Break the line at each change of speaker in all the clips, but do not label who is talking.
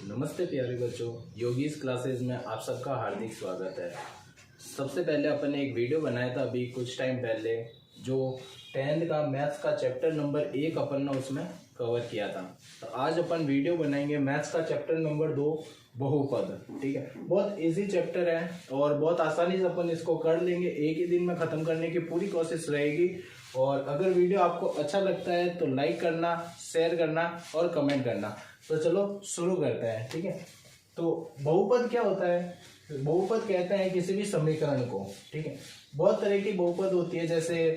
नमस्ते प्यारे बच्चों, योगीज क्लासेस में आप सबका हार्दिक स्वागत है। सबसे पहले अपन ने एक वीडियो बनाया था अभी कुछ टाइम पहले, जो 10th का मैथ्स का चैप्टर नंबर 1 अपन ने उसमें कवर किया था। तो आज अपन वीडियो बनाएंगे मैथ्स का चैप्टर नंबर 2 बहुपद। ठीक है, बहुत इजी चैप्टर है और बहुत आसानी से अपन इसको कर लेंगे। एक ही दिन में ख़त्म करने की पूरी कोशिश रहेगी। और अगर वीडियो आपको अच्छा लगता है तो लाइक करना, शेयर करना और कमेंट करना। तो चलो शुरू करते हैं। ठीक है, तो बहुपद क्या होता है? बहुपद कहते हैं किसी भी समीकरण को। ठीक है, बहुत तरह की बहुपद होती है। जैसे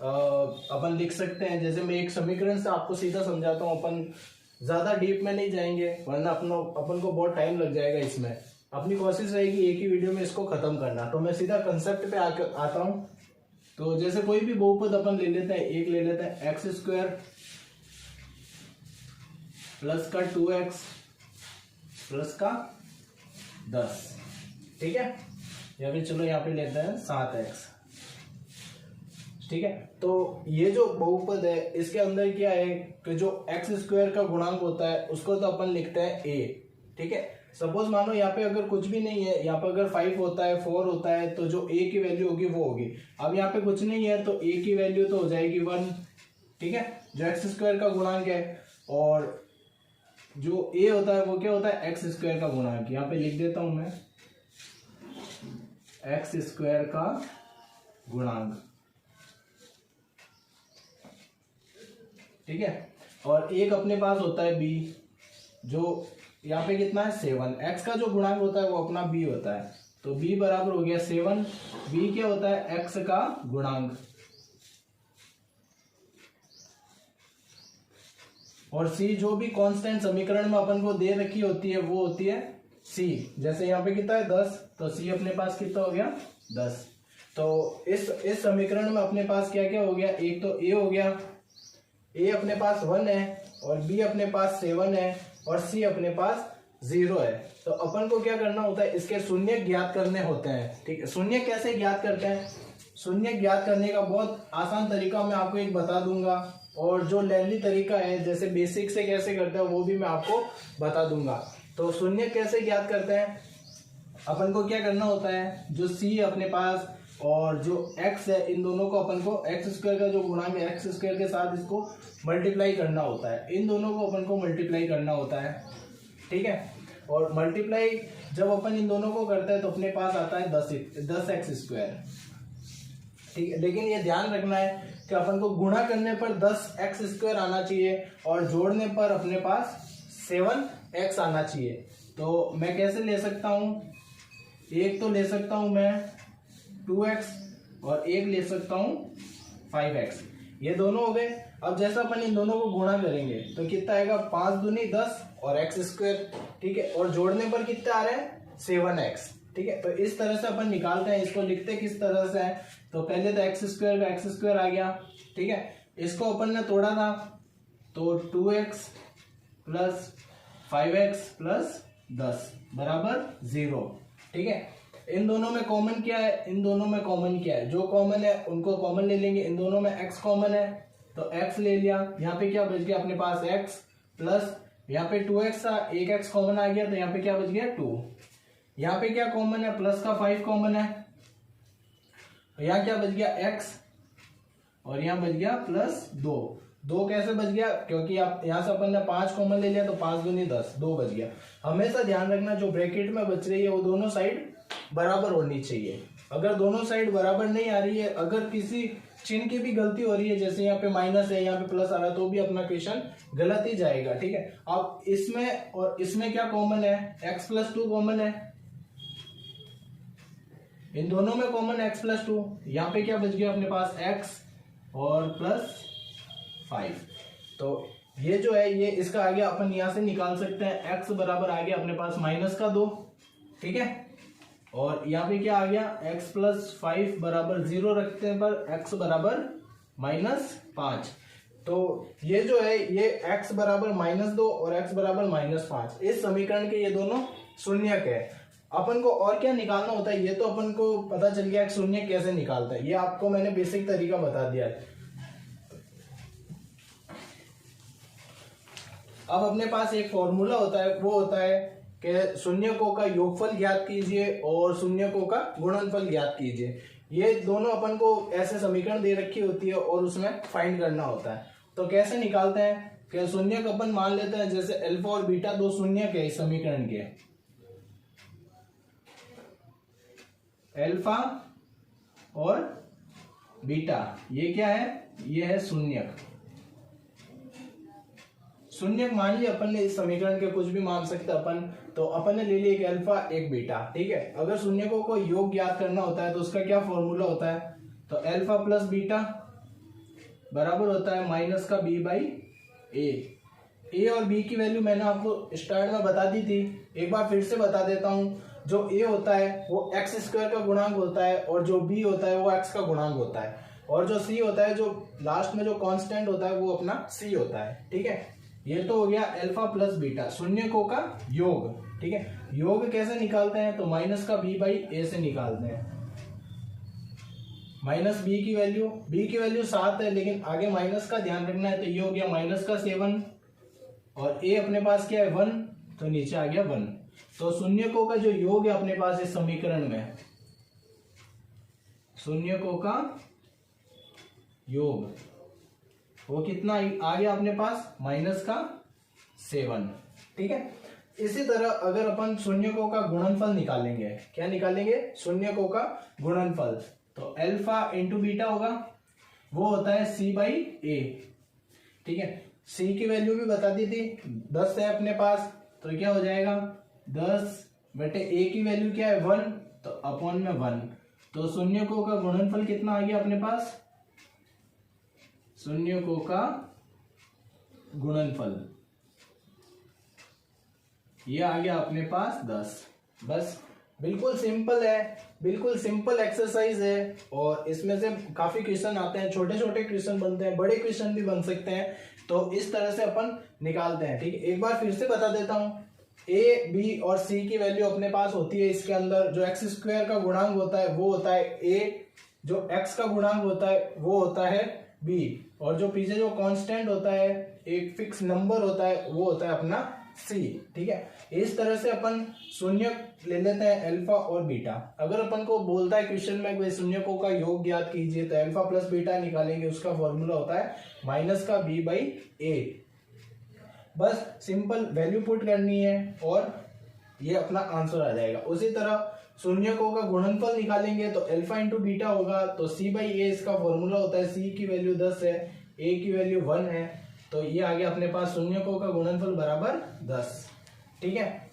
अपन लिख सकते हैं, जैसे मैं एक समीकरण से आपको सीधा समझाता हूँ, अपन ज़्यादा डीप में नहीं जाएंगे वरना अपन को बहुत टाइम लग जाएगा। इसमें अपनी कोशिश रहेगी एक ही वीडियो में इसको ख़त्म करना। तो मैं सीधा कंसेप्ट पे आता हूँ। तो जैसे कोई भी बहुपद अपन ले लेते हैं, एक ले लेते हैं x² प्लस का 2x प्लस का 10। ठीक है, या फिर चलो यहाँ पे लेते हैं 7x। ठीक है, तो ये जो बहुपद है इसके अंदर क्या है कि जो x² का गुणांक होता है उसको तो अपन लिखते हैं a। ठीक है, सपोज मानो यहाँ पे अगर कुछ भी नहीं है, यहाँ पे अगर 5 होता है, 4 होता है, तो जो a की वैल्यू होगी वो होगी। अब यहाँ पे कुछ नहीं है तो a की वैल्यू तो हो जाएगी 1। ठीक है, जो x² का गुणांक है, और जो a होता है वो क्या होता है? x² का गुणांक। यहाँ पे लिख देता हूं मैं x² का गुणांक। ठीक है, और एक अपने पास होता है b, जो यहाँ पे कितना है? 7। x का जो गुणांक होता है वो अपना b होता है, तो b बराबर हो गया 7। b क्या होता है? x का गुणांक। और c जो भी कांस्टेंट समीकरण में अपन को दे रखी होती है वो होती है c। जैसे यहाँ पे कितना है? 10, तो c अपने पास कितना हो गया? 10। तो इस समीकरण में अपने पास क्या क्या हो गया? एक तो a हो गया, a अपने पास 1 है, और b अपने पास 7 है, और c अपने पास 0 है। तो अपन को क्या करना होता है? इसके शून्य ज्ञात करने होते हैं। ठीक है, शून्य कैसे ज्ञात करते हैं? शून्य ज्ञात करने का बहुत आसान तरीका मैं आपको एक बता दूंगा, और जो लेंथी तरीका है जैसे बेसिक से कैसे करते हैं वो भी मैं आपको बता दूंगा। तो शून्य कैसे ज्ञात करते हैं? अपन को क्या करना होता है? जो c अपने पास और जो x है, इन दोनों को अपन को x² का जो गुणांक है x² के साथ इसको मल्टीप्लाई करना होता है। इन दोनों को अपन को मल्टीप्लाई करना होता है। ठीक है, और मल्टीप्लाई जब अपन इन दोनों को करते हैं तो अपने पास आता है 10x²। ठीक है, लेकिन ये ध्यान रखना है कि अपन को गुणा करने पर 10x² आना चाहिए और जोड़ने पर अपने पास 7x आना चाहिए। तो मैं कैसे ले सकता हूँ? एक तो ले सकता हूँ मैं 2x और एक ले सकता हूँ 5x। ये दोनों हो गए। अब जैसा अपन इन दोनों को गुणा करेंगे तो कितना आएगा? 5 दूनी 10 और x²। ठीक है, और जोड़ने पर कितना आ रहा है? 7x। ठीक है, तो इस तरह से अपन निकालते हैं। इसको लिखते किस तरह से है? तो पहले तो x² का x² आ गया। ठीक है, इसको अपन ने तोड़ा था तो 2x प्लस 5x प्लस 10 बराबर 0। ठीक है, इन दोनों में कॉमन क्या है? इन दोनों में कॉमन क्या है? जो कॉमन है उनको कॉमन ले लेंगे। इन दोनों में x कॉमन है तो x ले लिया। यहाँ पे क्या बच गया अपने पास? x प्लस यहाँ पे 2x था, एक x कॉमन आ गया तो यहाँ पे क्या बच गया? 2। यहाँ पे क्या कॉमन है? प्लस का 5 कॉमन है, तो यहाँ क्या बच गया? x, और यहाँ बच गया प्लस 2। 2 कैसे बच गया? क्योंकि आप यहाँ से अपन ने 5 कॉमन ले लिया तो 5 दूनी 10, 2 बच गया। हमेशा ध्यान रखना जो ब्रैकेट में बच रही है वो दोनों साइड बराबर होनी चाहिए। अगर दोनों साइड बराबर नहीं आ रही है, अगर किसी चिन्ह की भी गलती हो रही है, जैसे यहाँ पे माइनस है, यहाँ पे प्लस आ रहा है, तो भी अपना क्वेश्चन गलत ही जाएगा। ठीक है, अब इसमें और इसमें क्या कॉमन है? x प्लस 2 कॉमन है। इन दोनों में कॉमन x प्लस 2। यहाँ पे क्या बच गया अपने पास? x और प्लस 5। तो ये जो है ये इसका आगे अपन यहाँ से निकाल सकते हैं। x बराबर आ गया अपने पास -2। ठीक है, और यहाँ पे क्या आ गया? x प्लस 5 बराबर 0 रखते हैं पर x बराबर -5। तो ये जो है ये x बराबर -2 और x बराबर -5, इस समीकरण के ये दोनों शून्यक है। अपन को और क्या निकालना होता है? ये तो अपन को पता चल गया कि शून्य कैसे निकालता है, ये आपको मैंने बेसिक तरीका बता दिया है। अब अपने पास एक फॉर्मूला होता है, वो होता है कि शून्यकों का योगफल ज्ञात कीजिए और शून्यकों का गुणनफल ज्ञात कीजिए। ये दोनों अपन को ऐसे समीकरण दे रखी होती है और उसमें फाइंड करना होता है। तो कैसे निकालते हैं कि शून्यक अपन मान लेते हैं, जैसे अल्फा और बीटा दो शून्यक है इस समीकरण के, अल्फा और बीटा ये क्या है, ये है शून्यक। शून्यक मान लिया अपन ने, इस समीकरण के कुछ भी मान सकते अपन, तो अपन ने ले लिया एक अल्फा एक बीटा, ठीक है। अगर शून्यकों को योग ज्ञात करना होता है तो उसका क्या फॉर्मूला होता है, तो अल्फा प्लस बीटा बराबर होता है माइनस का बी बाई ए और बी की वैल्यू मैंने आपको स्टार्ट में बता दी थी, एक बार फिर से बता देता हूं। जो ए होता है वो एक्स स्क्वायर का गुणांक होता है और जो बी होता है वो एक्स का गुणांक होता है, और जो सी होता है, जो लास्ट में जो कांस्टेंट होता है वो अपना सी होता है, ठीक है। ये तो हो गया अल्फा प्लस बीटा शून्यकों का योग, ठीक है। योग कैसे निकालते हैं, तो माइनस का बी बाई ए से निकालते हैं। माइनस बी की वैल्यू 7 है, लेकिन आगे माइनस का ध्यान रखना है, तो ये हो गया माइनस का 7 और ए अपने पास क्या है 1, तो नीचे आ गया 1। तो शून्यकों का जो योग है अपने पास इस समीकरण में, शून्यकों का योग वो कितना आ गया अपने पास, माइनस का 7, ठीक है। इसी तरह अगर अपन शून्यकों का गुणनफल निकालेंगे, क्या निकालेंगे, शून्यकों का गुणनफल, तो अल्फा इंटू बीटा होगा, वो होता है सी बाई ए, ठीक है। सी की वैल्यू भी बता दी थी 10 है अपने पास, तो क्या हो जाएगा 10 बटे ए की वैल्यू क्या है 1, तो अपॉन में 1, तो शून्यकों का गुणनफल कितना आ गया अपने पास, शून्यकों का गुणनफल ये आ गया अपने पास 10। बस बिल्कुल सिंपल है, बिल्कुल सिंपल एक्सरसाइज है, और इसमें से काफी क्वेश्चन आते हैं, छोटे छोटे क्वेश्चन बनते हैं, बड़े क्वेश्चन भी बन सकते हैं, तो इस तरह से अपन निकालते हैं, ठीक है। एक बार फिर से बता देता हूं, ए बी और सी की वैल्यू अपने पास होती है इसके अंदर, जो एक्स स्क्वायर का गुणांक होता है वो होता है ए, जो एक्स का गुणांक होता है वो होता है बी, और जो पीछे जो कांस्टेंट होता है एक फिक्स नंबर होता है वो होता है अपना सी, ठीक है। इस तरह से अपन शून्य ले लेते हैं अल्फा और बीटा। अगर अपन को बोलता है क्वेश्चन में कोई शून्यकों का योग ज्ञात कीजिए, तो अल्फा प्लस बीटा निकालेंगे, उसका फॉर्मूला होता है माइनस का बी बाई ए। बस सिंपल वैल्यू पुट करनी है और ये अपना आंसर आ जाएगा। उसी तरह शून्यकों का गुणनफल निकालेंगे तो अल्फा इंटू बीटा होगा, तो सी बाई ए इसका फॉर्मूला होता है, सी की वैल्यू 10 है, ए की वैल्यू 1 है, तो ये आ गया अपने पास शून्यकों का गुणनफल बराबर 10, ठीक है।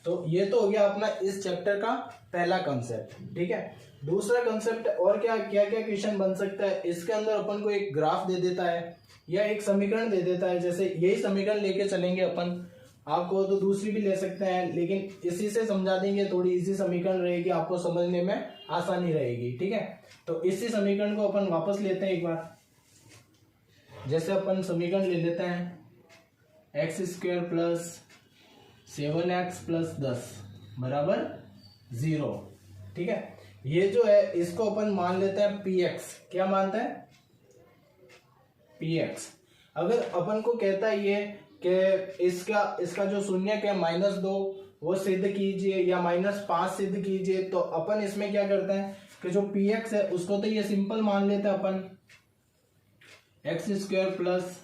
तो ये तो हो गया अपना इस चैप्टर का पहला कंसेप्ट, ठीक है। दूसरा कंसेप्ट और क्या क्या क्या क्वेश्चन बन सकता है, इसके अंदर अपन को एक ग्राफ दे देता है या एक समीकरण दे देता है, जैसे यही समीकरण लेके चलेंगे अपन, आपको तो दूसरी भी ले सकते हैं, लेकिन इसी से समझा देंगे, थोड़ी इजी समीकरण रहेगी, आपको समझने में आसानी रहेगी, ठीक है। तो इसी समीकरण को अपन वापस लेते हैं एक बार, जैसे अपन समीकरण ले लेते हैं x square plus 7x plus 10 बराबर 0, ठीक है। ये जो है इसको अपन मान लेते हैं px, क्या मानते हैं px। अगर अपन को कहता है ये कि इसका जो शून्यक है -2 वो सिद्ध कीजिए या -5 सिद्ध कीजिए, तो अपन इसमें क्या करते हैं कि जो px है उसको तो ये सिंपल मान लेते हैं अपन, x square plus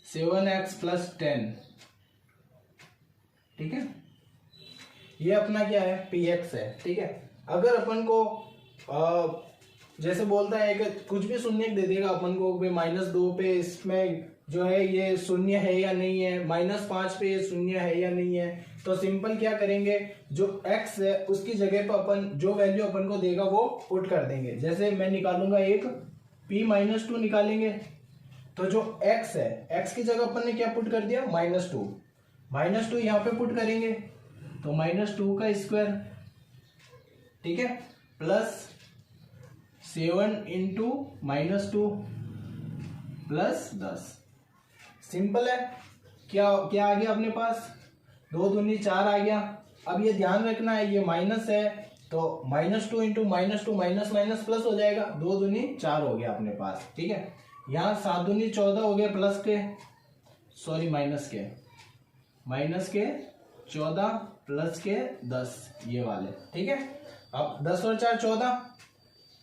7x plus 10, ठीक है। ये अपना क्या है px है, ठीक है। अगर अपन को जैसे बोलता है कि कुछ भी शून्य दे देगा अपन को, -2 पे इसमें जो है ये शून्य है या नहीं है, -5 पे ये शून्य है या नहीं है, तो सिंपल क्या करेंगे, जो x है उसकी जगह पर अपन जो वैल्यू अपन को देगा वो पुट कर देंगे। जैसे मैं निकालूंगा एक p-2 निकालेंगे, तो जो x है x की जगह अपन ने क्या पुट कर दिया -2 यहाँ पे पुट करेंगे, तो -2 का स्क्वायर, ठीक है, प्लस 7 इंटू -2 प्लस 10। सिंपल है, क्या क्या आ गया अपने पास, 2 दूनी 4 आ गया। अब ये ध्यान रखना है ये माइनस है तो -2 इंटू -2 माइनस माइनस प्लस हो जाएगा, 2 दूनी 4 हो गया अपने पास, ठीक है। यहाँ 7 दूनी 14 हो गया प्लस के, सॉरी माइनस के 14 प्लस के 10 ये वाले, ठीक है। अब 10 और 4 14,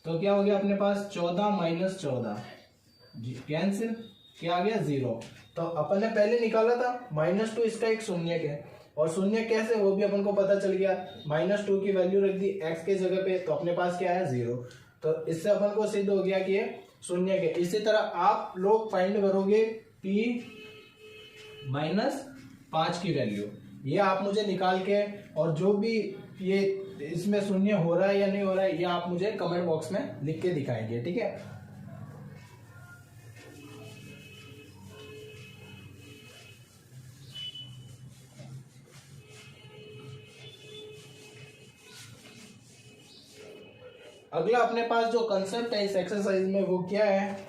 तो क्या हो गया अपने पास 14 माइनस 14 कैंसिल, क्या आ गया 0। तो अपन ने पहले निकाला था -2 इसका एक शून्य के, और शून्य कैसे वो भी अपन को पता चल गया, -2 की वैल्यू रख दी x के जगह पे, तो अपने पास क्या है 0। तो इससे अपन को सिद्ध हो गया कि ये शून्य के। इसी तरह आप लोग फाइंड करोगे p -5 की वैल्यू, ये आप मुझे निकाल के, और जो भी ये इसमें शून्य हो रहा है या नहीं हो रहा है ये आप मुझे कमेंट बॉक्स में लिख के दिखाएंगे, ठीक है। अगला अपने पास जो कंसेप्ट है इस एक्सरसाइज में वो क्या है,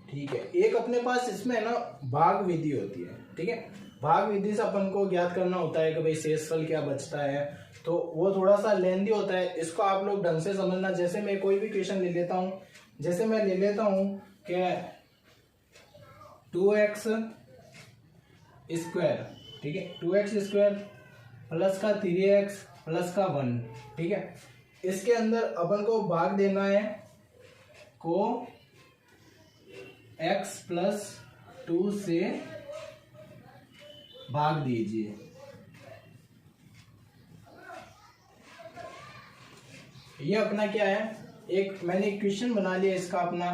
ठीक है। एक अपने पास इसमें ना भाग विधि होती है, ठीक है। भाग विधि से अपन को ज्ञात करना होता है कि भाई शेषफल क्या बचता है, तो वो थोड़ा सा लेंदी होता है, इसको आप लोग ढंग से समझना। जैसे मैं कोई भी क्वेश्चन ले लेता हूँ, जैसे मैं ले लेता हूँ कि 2x स्क्वायर, ठीक है, 2x स्क्वायर प्लस का 3x प्लस का 1, ठीक है। इसके अंदर अपन को भाग देना है को x प्लस 2 से भाग दीजिए, ये अपना क्या है, एक मैंने क्वेश्चन बना लिया इसका अपना।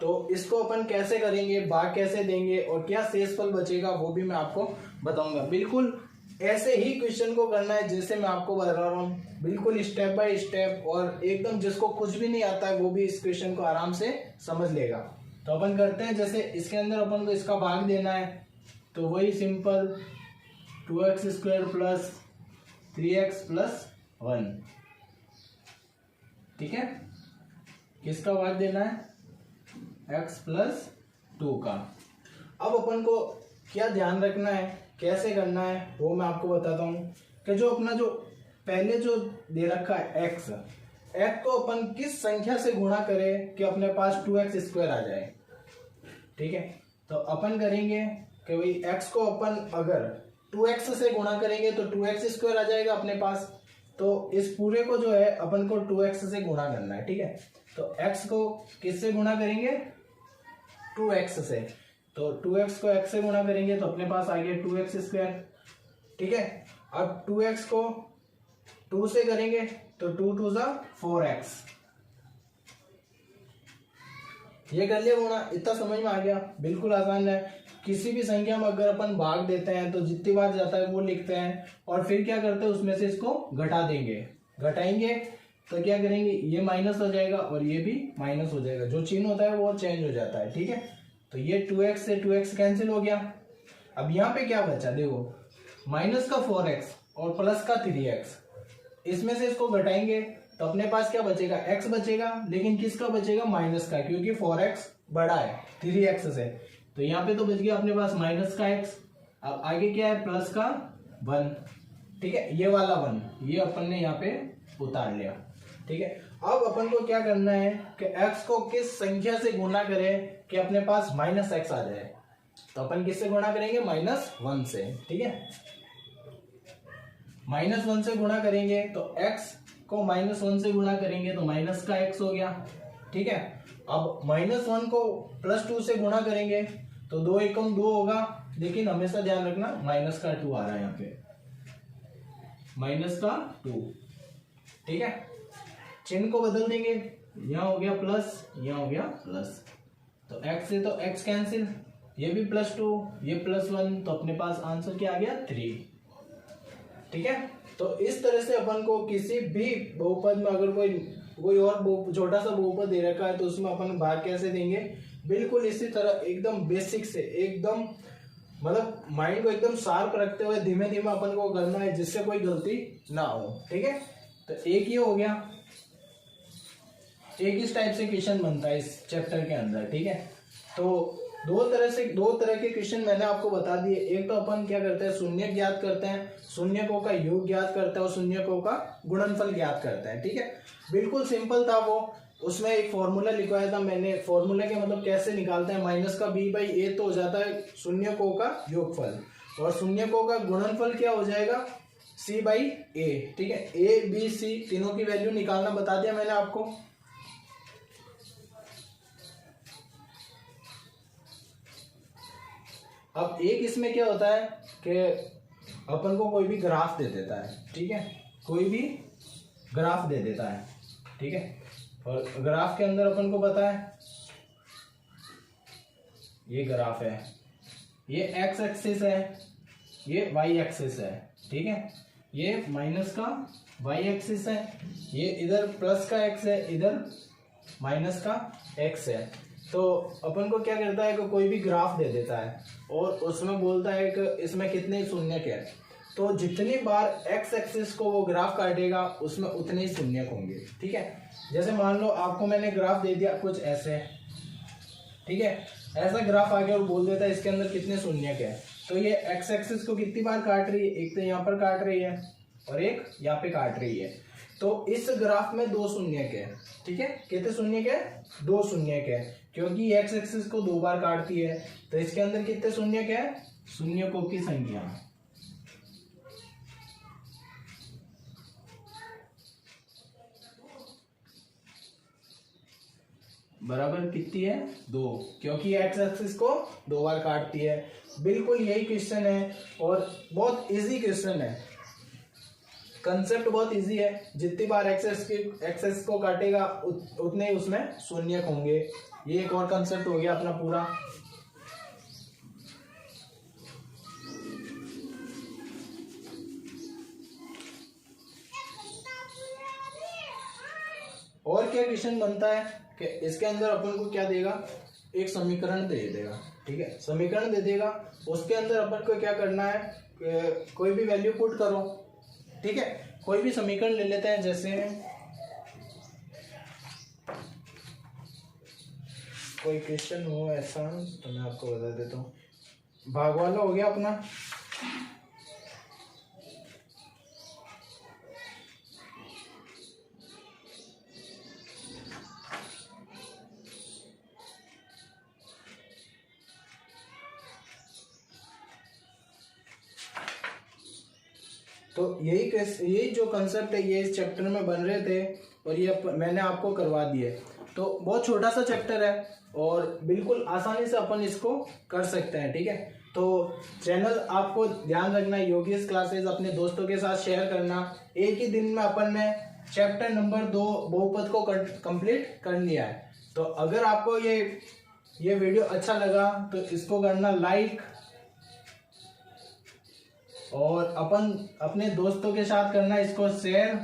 तो इसको अपन कैसे करेंगे, भाग कैसे देंगे और क्या शेषफल बचेगा वो भी मैं आपको बताऊंगा। बिल्कुल ऐसे ही क्वेश्चन को करना है जैसे मैं आपको बता रहा हूँ, बिल्कुल स्टेप बाय स्टेप, और एकदम जिसको कुछ भी नहीं आता है वो भी इस क्वेश्चन को आराम से समझ लेगा। तो अपन करते हैं, जैसे इसके अंदर अपन को इसका भाग देना है, तो वही simple 2x square plus 3x plus 1, ठीक है। किसका भाग देना है, x प्लस 2 का। अब अपन को क्या ध्यान रखना है, कैसे करना है वो मैं आपको बताता हूँ कि जो अपना जो पहले जो दे रखा है x को अपन किस संख्या से गुणा करें कि अपने पास 2x स्क्वायर आ जाए, ठीक है। तो अपन करेंगे कि भाई x को अपन अगर 2x से गुणा करेंगे तो 2x स्क्वायर आ जाएगा अपने पास। तो इस पूरे को जो है अपन को 2x से गुणा करना है, ठीक है। तो x को किससे गुणा करेंगे, 2x से। तो 2x को x से गुणा करेंगे तो अपने पास आ गया 2x स्क्वायर, ठीक है। अब 2x को 2 से करेंगे तो 2 2 सा 4x, ये कर लिया गुणा। इतना समझ में आ गया, बिल्कुल आसान है। किसी भी संख्या में अगर अपन भाग देते हैं तो जितनी बार जाता है वो लिखते हैं, और फिर क्या करते हैं उसमें से इसको घटा देंगे, घटाएंगे तो क्या करेंगे, ये माइनस हो जाएगा और ये भी माइनस हो जाएगा, जो चिन्ह होता है वो चेंज हो जाता है, ठीक है। तो ये 2x से 2x कैंसिल हो गया। अब यहाँ पे क्या बचा, देखो माइनस का 4x और प्लस का 3x, इसमें से इसको घटाएंगे तो अपने पास क्या बचेगा, x बचेगा, लेकिन किसका बचेगा, माइनस का, क्योंकि 4x बड़ा है 3x से। तो यहाँ पे तो बच गया अपने पास माइनस का x। अब आगे क्या है, प्लस का 1, ठीक है, ये वाला 1 ये अपन ने यहाँ पे उतार लिया, ठीक है। अब अपन को क्या करना है कि x को किस संख्या से गुणा करें कि अपने पास -x आ जाए। तो अपन किससे गुणा करेंगे, -1 से, ठीक है। -1 से गुणा करेंगे तो x को -1 से गुणा करेंगे तो माइनस का x हो गया, ठीक है। अब -1 को +2 से गुणा करेंगे तो 2 एकम 2 होगा, लेकिन हमेशा ध्यान रखना माइनस का 2 आ रहा है यहाँ पे, माइनस का 2, ठीक है। चिन्ह को बदल देंगे, यहाँ हो गया प्लस, यहाँ हो गया प्लस, तो x से तो x कैंसिल, ये भी +2 ये +1, तो अपने पास आंसर क्या आ गया 3, ठीक है। तो इस तरह से अपन को किसी भी बहुपद में अगर कोई और छोटा सा बहुपद दे रखा है तो उसमें अपन भाग कैसे देंगे, बिल्कुल इसी तरह एकदम बेसिक से, एकदम मतलब माइंड को एकदम शार्प रखते हुए धीमे धीमे अपन को करना है जिससे कोई गलती ना हो, ठीक है। तो एक ये हो गया। एक इस टाइप से क्वेश्चन बनता है इस चैप्टर के अंदर, ठीक है। तो दो तरह के क्वेश्चन मैंने आपको बता दिए। एक तो अपन क्या करते हैं, शून्य ज्ञात करते हैं, शून्यकों का योग ज्ञात करते हैं और शून्यकों का गुणनफल ज्ञात करते हैं, ठीक है। बिल्कुल सिंपल था वो। उसमें एक फॉर्मूला लिखवाया था मैंने। फॉर्मूला के मतलब कैसे निकालते हैं, माइनस का b/a तो हो जाता है शून्यकों का योगफल, और शून्यकों का गुणनफल क्या हो जाएगा, c/a, ठीक है। a b c तीनों की वैल्यू निकालना बता दिया मैंने आपको। अब एक इसमें क्या होता है कि अपन को कोई भी ग्राफ दे देता है, ठीक है, कोई भी ग्राफ दे देता है, ठीक है। और ग्राफ के अंदर अपन को पता है ये ग्राफ है, ये x एक्सिस है, ये y एक्सिस है, ठीक है। ये माइनस का y एक्सिस है, ये इधर प्लस का x है, इधर माइनस का x है। तो अपन को क्या करता है कि कोई भी ग्राफ दे देता है और उसमें बोलता है कि इसमें कितने शून्यक है। तो जितनी बार x एक्सिस को वो ग्राफ काटेगा उसमें उतने ही शून्यक होंगे, ठीक है। जैसे मान लो आपको मैंने ग्राफ दे दिया कुछ ऐसे, ठीक है, ऐसा ग्राफ आ गया और बोल देता है इसके अंदर कितने शून्यक है। तो ये x एक्सिस को कितनी बार काट रही है, एक तो यहाँ पर काट रही है और एक यहाँ पे काट रही है। तो इस ग्राफ में दो शून्यक है, ठीक है। कितने शून्यक है, दो शून्यक है, क्योंकि x एक्सिस को दो बार काटती है। तो इसके अंदर कितने शून्यक है, शून्यकों की संख्या बराबर कितनी है, दो, क्योंकि x एक्सिस को दो बार काटती है। बिल्कुल यही क्वेश्चन है और बहुत इजी क्वेश्चन है। कंसेप्ट बहुत इजी है। जितनी बार एक्सेस को काटेगा उतने ही उसमें शून्यक होंगे। ये एक और कंसेप्ट हो गया अपना पूरा। और क्या क्वेश्चन बनता है कि इसके अंदर अपन को क्या देगा, एक समीकरण दे देगा, ठीक है, समीकरण दे देगा। उसके अंदर अपन को क्या करना है, कोई भी वैल्यू पुट करो, ठीक है। कोई भी समीकरण ले लेते हैं, जैसे कोई क्वेश्चन हो ऐसा तो मैं आपको बता देता हूँ। भाग वाला हो गया अपना, तो यही जो कंसेप्ट है ये इस चैप्टर में बन रहे थे और ये मैंने आपको करवा दिए। तो बहुत छोटा सा चैप्टर है और बिल्कुल आसानी से अपन इसको कर सकते हैं, ठीक है। तो चैनल आपको ध्यान रखना, योगेश क्लासेस अपने दोस्तों के साथ शेयर करना। एक ही दिन में अपन ने चैप्टर नंबर 2 बहुपद को कंप्लीट कर लिया है। तो अगर आपको ये वीडियो अच्छा लगा तो इसको करना लाइक, और अपन अपने दोस्तों के साथ करना इसको शेयर,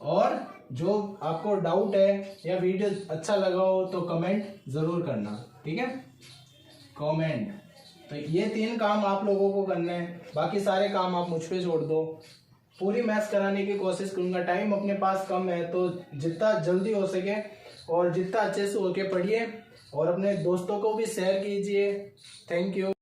और जो आपको डाउट है या वीडियो अच्छा लगा हो तो कमेंट जरूर करना, ठीक है, कमेंट। तो ये 3 काम आप लोगों को करने हैं, बाकी सारे काम आप मुझ पे छोड़ दो। पूरी मैथ्स कराने की कोशिश करूंगा। टाइम अपने पास कम है तो जितना जल्दी हो सके और जितना अच्छे से होके पढ़िए और अपने दोस्तों को भी शेयर कीजिए। Thank you.